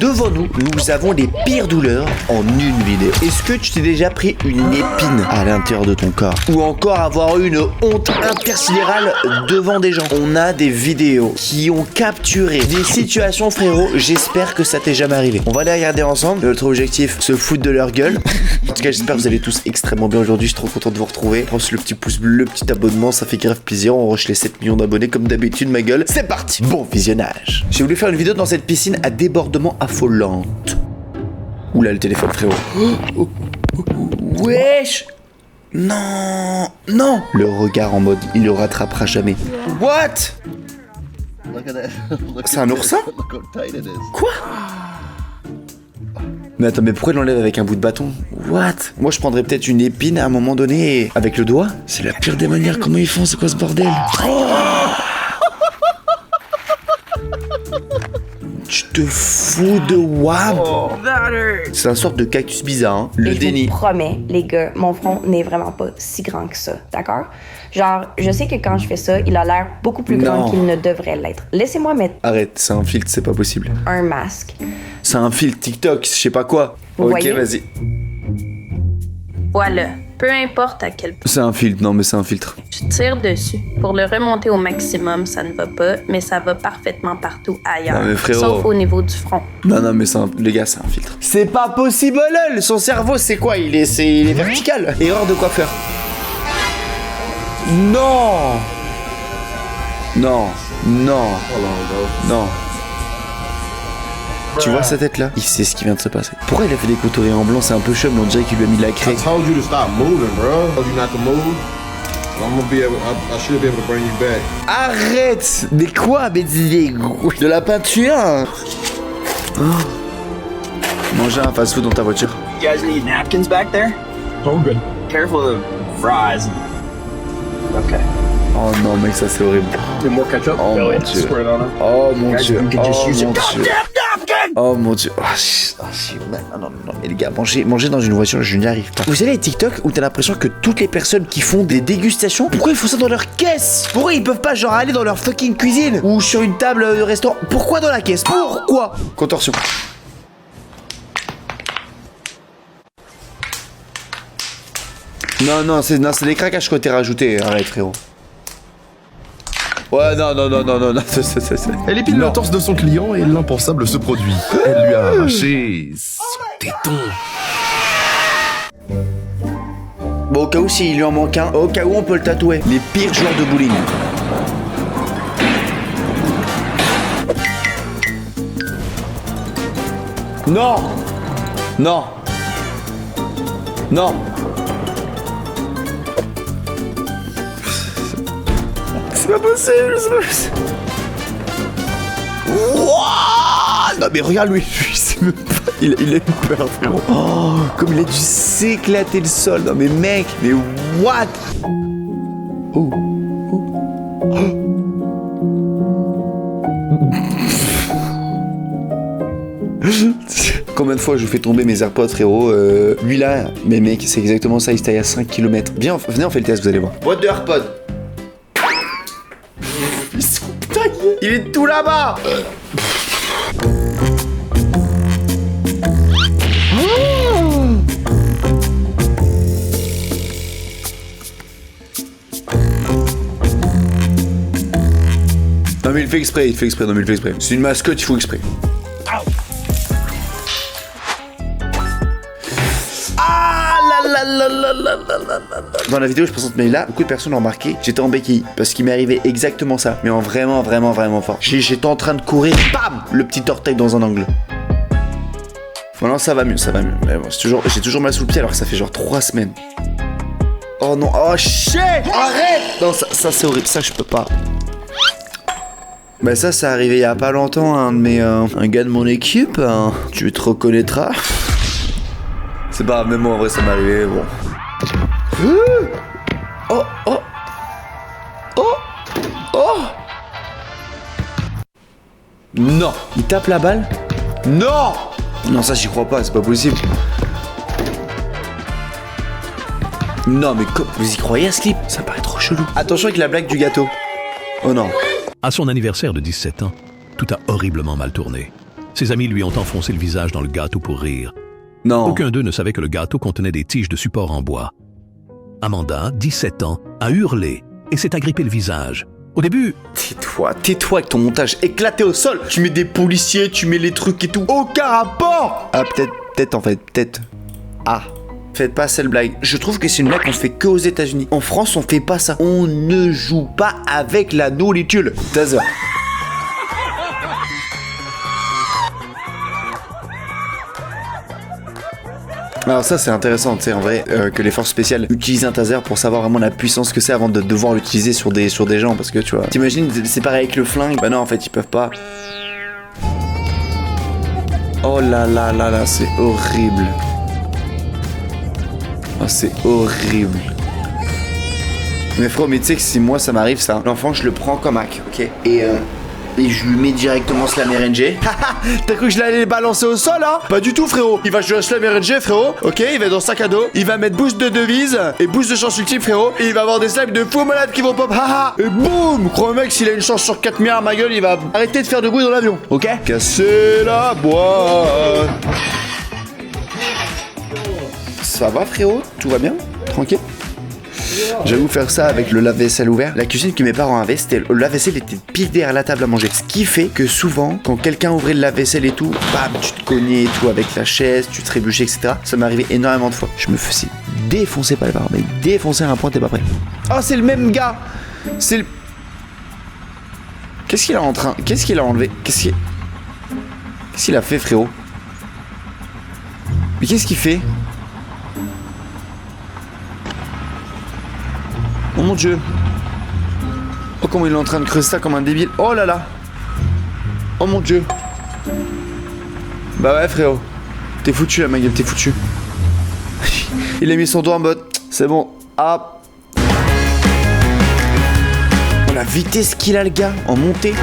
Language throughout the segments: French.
Devant nous, nous avons les pires douleurs en une vidéo. Est-ce que tu t'es déjà pris une épine à l'intérieur de ton corps? Ou encore avoir eu une honte intersidérale devant des gens? On a des vidéos qui ont capturé des situations, frérot. J'espère que ça t'est jamais arrivé. On va les regarder ensemble. Notre objectif, se foutre de leur gueule. En tout cas, j'espère que vous allez tous extrêmement bien aujourd'hui. Je suis trop content de vous retrouver. Pense le petit pouce bleu, le petit abonnement, ça fait grave plaisir. On rush les 7 millions d'abonnés comme d'habitude, ma gueule. C'est parti. Bon visionnage. J'ai voulu faire une vidéo dans cette piscine à débordement affolante. Oula, le téléphone, frérot. Wesh. Non. Non. Le regard en mode, il le rattrapera jamais. What? C'est un oursin? Quoi? Mais attends, mais pourquoi il l'enlève avec un bout de bâton? What? Moi je prendrais peut-être une épine à un moment donné avec le doigt. C'est la pire des manières, comment ils font? C'est quoi ce bordel? Tu te fous de Wab? C'est une sorte de cactus bizarre, hein? Le déni. Je vous promets, les gars, mon front n'est vraiment pas si grand que ça, d'accord? Genre, je sais que quand je fais ça, il a l'air beaucoup plus grand qu'il ne devrait l'être. Laissez-moi mettre... Arrête, c'est un filtre, c'est pas possible. Un masque. C'est un filtre TikTok, je sais pas quoi. Vous ok, voyez? vas-y. Voilà, peu importe à quel point C'est un filtre, non mais c'est un filtre. tu tires dessus. Pour le remonter au maximum, ça ne va pas, mais ça va parfaitement partout ailleurs. Non, mais frérot. Sauf au niveau du front. Non, mais les gars, c'est un filtre. C'est pas possible, lol. Son cerveau, c'est quoi? Il est vertical. Erreur de coiffeur. Non. Non. Non. Non. Tu vois sa tête là? Il sait ce qui vient de se passer. Pourquoi il a fait des couturiers en blanc? C'est un peu chum, mais on dirait qu'il lui a mis de la craie. I told you to stop moving, bro. I told you not to move. I'm gonna be able. I should be able to bring you back. Arrête! Mais quoi? Mais de la peinture? Oh. Manger un fast-food dans ta voiture. You guys need napkins back there? Oh, good. Careful of fries. Okay. Oh non, mec, ça c'est horrible. Need more ketchup? Oh mon dieu. Squirt it on them. Oh mon Guys, dieu. you can just Oh use mon it. dieu. Oh mon dieu. Non, mais les gars, manger dans une voiture, je n'y arrive pas. Vous savez les TikTok où t'as l'impression que toutes les personnes qui font des dégustations, pourquoi ils font ça dans leur caisse? Pourquoi ils peuvent pas genre aller dans leur fucking cuisine ou sur une table de restaurant? Pourquoi dans la caisse? Pourquoi? Contorsion. Non, c'est des craquages que t'es rajouté. Arrête, frérot. Ouais, non. Elle épile le torse de son client et l'impensable se produit. Elle lui a arraché son téton. Bon, au cas où s'il lui en manque un, au cas où on peut le tatouer. Les pires joueurs de bowling. Non. C'est pas possible. Wouah, non mais regarde lui, c'est même pas... il a eu peur, frérot. Oh, comme il a dû s'éclater le sol. Non mais mec, mais what? Oh. Combien de fois je vous fais tomber mes AirPods, frérot? Lui là, mais mec, c'est exactement ça, il se taille à 5 km. Viens, venez, on fait le test, vous allez voir. Boîte de AirPods. Ils sont taillés. Il est tout là-bas. Non mais il fait exprès, non mais il fait exprès. C'est une mascotte, il faut exprès. Dans la vidéo, je présente Meila, beaucoup de personnes ont remarqué, j'étais en béquille parce qu'il m'est arrivé exactement ça, mais en vraiment fort. J'étais en train de courir, bam, le petit orteil dans un angle. Maintenant ça va mieux. Mais bon, j'ai toujours mal sous le pied alors que ça fait genre 3 semaines. Oh non, oh shit, arrête. Non, ça c'est horrible, ça je peux pas. Bah ça c'est arrivé il y a pas longtemps, un gars de mon équipe, hein. Tu te reconnaîtras. C'est pas grave, même moi en vrai ça m'est arrivé, bon. Oh. Non. Il tape la balle? Non, ça j'y crois pas, c'est pas possible. Non mais vous y croyez à ce clip? Ça paraît trop chelou. Attention avec la blague du gâteau. Oh non. À son anniversaire de 17 ans, tout a horriblement mal tourné. Ses amis lui ont enfoncé le visage dans le gâteau pour rire. Non. Aucun d'eux ne savait que le gâteau contenait des tiges de support en bois. Amanda, 17 ans, a hurlé et s'est agrippé le visage. Au début, Tais-toi avec ton montage éclaté au sol. Tu mets des policiers, tu mets les trucs et tout. Aucun rapport. Ah, peut-être en fait, peut-être. Ah. Faites pas cette blague. Je trouve que c'est une blague qu'on fait que aux États-Unis. En France, on fait pas ça. On ne joue pas avec la nourriture. Taser. Alors ça c'est intéressant, tu sais en vrai que les forces spéciales utilisent un taser pour savoir vraiment la puissance que c'est avant de devoir l'utiliser sur des gens parce que tu vois. T'imagines c'est pareil avec le flingue. Bah non en fait ils peuvent pas. Oh là là là là c'est horrible. Oh c'est horrible. Mais frérot mais tu sais que si moi ça m'arrive ça, l'enfant je le prends comme hack, ok. Et je lui mets directement Slam RNG. T'as cru que je l'allais les balancer au sol, hein? Pas du tout, frérot. Il va jouer à Slam RNG, frérot. Ok, il va dans sac à dos. Il va mettre boost de devise et boost de chance ultime, frérot. Et il va avoir des slimes de fou malade qui vont pop. Haha. Et boum! Crois mec, s'il a une chance sur 4 milliards, ma gueule, il va arrêter de faire de bruit dans l'avion. Ok? Casser la boîte. Ça va, frérot? Tout va bien? Tranquille? J'avoue faire ça avec le lave-vaisselle ouvert. La cuisine que mes parents avaient, c'était le lave-vaisselle était pile derrière la table à manger. Ce qui fait que souvent, quand quelqu'un ouvrait le lave-vaisselle et tout, bam, tu te cognais et tout avec la chaise, tu trébuchais, etc. Ça m'est arrivé énormément de fois. Je me faisais défoncer par les parents, mais défoncer à un point t'es pas prêt. Oh, c'est le même gars. C'est le... Qu'est-ce qu'il a en train... Qu'est-ce qu'il a enlevé? Qu'est-ce qu'il a fait, frérot? Mais qu'est-ce qu'il fait? Oh mon dieu. Oh comment il est en train de creuser ça comme un débile. Oh là là. Oh mon dieu. Bah ouais frérot. T'es foutu là ma gueule, t'es foutu. Il a mis son doigt en mode. C'est bon. Hop. Oh la vitesse qu'il a le gars en montée.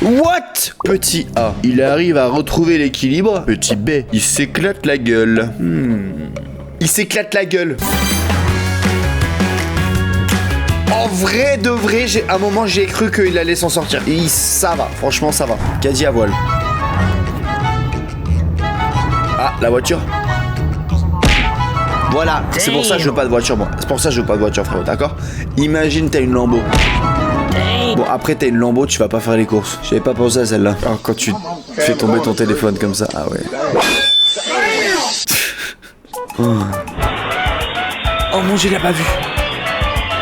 What? Petit A, il arrive à retrouver l'équilibre. Petit B, il s'éclate la gueule. Il s'éclate la gueule. En vrai de vrai, à un moment j'ai cru qu'il allait s'en sortir. Et ça va, franchement ça va. Caddie à voile. Ah, la voiture. Voilà, c'est pour ça que je veux pas de voiture moi. C'est pour ça que je veux pas de voiture frérot, d'accord? Imagine t'as une Lambo. Bon après t'as une Lambo, tu vas pas faire les courses. J'avais pas pensé à celle-là. Alors quand tu fais tomber ton téléphone comme ça, ah ouais. Oh mon dieu, il a pas vu.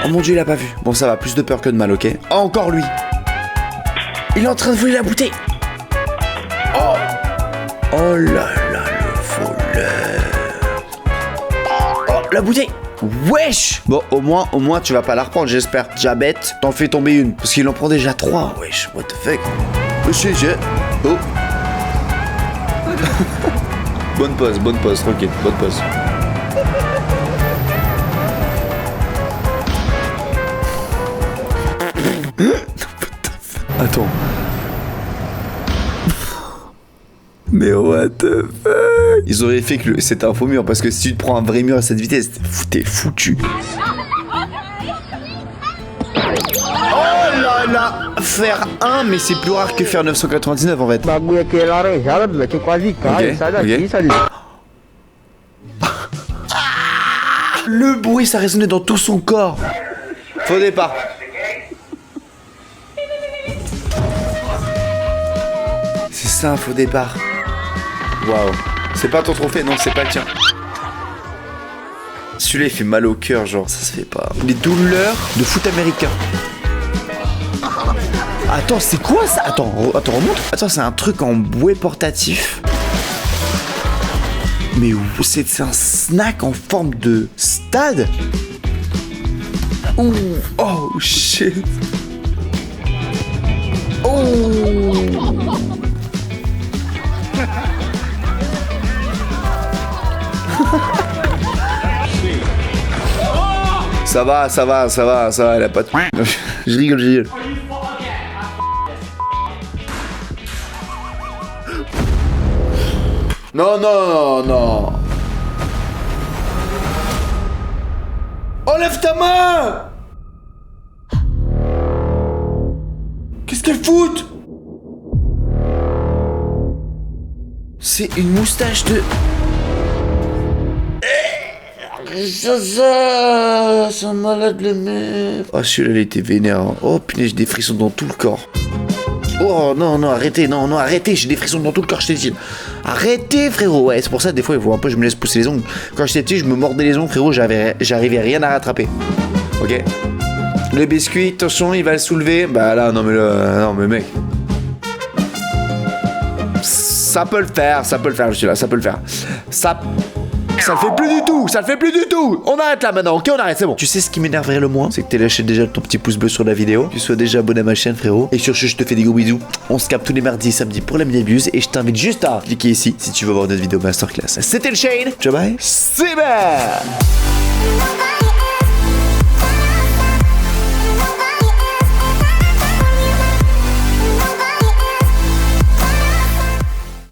Oh mon dieu, il a pas vu. Bon, ça va, plus de peur que de mal, ok? Oh, encore lui. Il est en train de voler la bouteille. Oh. Oh là là, le voleur. Oh, la bouteille. Wesh. Bon, au moins, tu vas pas la reprendre, j'espère. Diabète, t'en fais tomber une. Parce qu'il en prend déjà 3. Wesh, what the fuck. Monsieur, oh. Bonne pause, tranquille, bonne pause. Attends. Mais what the fuck? Ils auraient fait que c'était un faux mur parce que si tu te prends un vrai mur à cette vitesse, t'es foutu. Oh là là. Faire 1, mais c'est plus rare que faire 999 en fait. Le bruit, ça résonnait dans tout son corps. Faux départ. C'est ça un faux départ. Waouh. C'est pas ton trophée, non, c'est pas le tien. Celui-là il fait mal au cœur, genre ça se fait pas. Les douleurs de foot américain. Attends, c'est quoi ça? Attends, remonte. Attends, c'est un truc en bouée portatif. Mais c'est un snack en forme de stade. Ouh. Oh shit. Oh. Ça va, elle a pas de... Je rigole. Non. Enlève ta main! Qu'est-ce qu'elle fout? C'est une moustache de... C'est un malade le mec. Oh celui-là il était vénère hein. Oh punaise j'ai des frissons dans tout le corps. Oh non non arrêtez, non non arrêtez, j'ai des frissons dans tout le corps, je t'ai dit. Arrêtez frérot, ouais c'est pour ça des fois il faut un peu je me laisse pousser les ongles. Quand j'étais petit je me mordais les ongles frérot, j'arrivais à rien à rattraper. Ok. Le biscuit, attention il va le soulever. Bah là non mais non mais mec. Ça peut le faire je suis là, ça peut le faire. Ça le fait plus du tout, ça le fait plus du tout. On arrête là maintenant, ok on arrête, c'est bon. Tu sais ce qui m'énerverait le moins, c'est que t'aies lâché déjà ton petit pouce bleu sur la vidéo, tu sois déjà abonné à ma chaîne frérot. Et sur ce je te fais des gros bisous. On se capte tous les mardis et samedis pour la mini-abuse. Et je t'invite juste à cliquer ici si tu veux voir notre vidéo masterclass. C'était le Shane, ciao bye, c'est bien.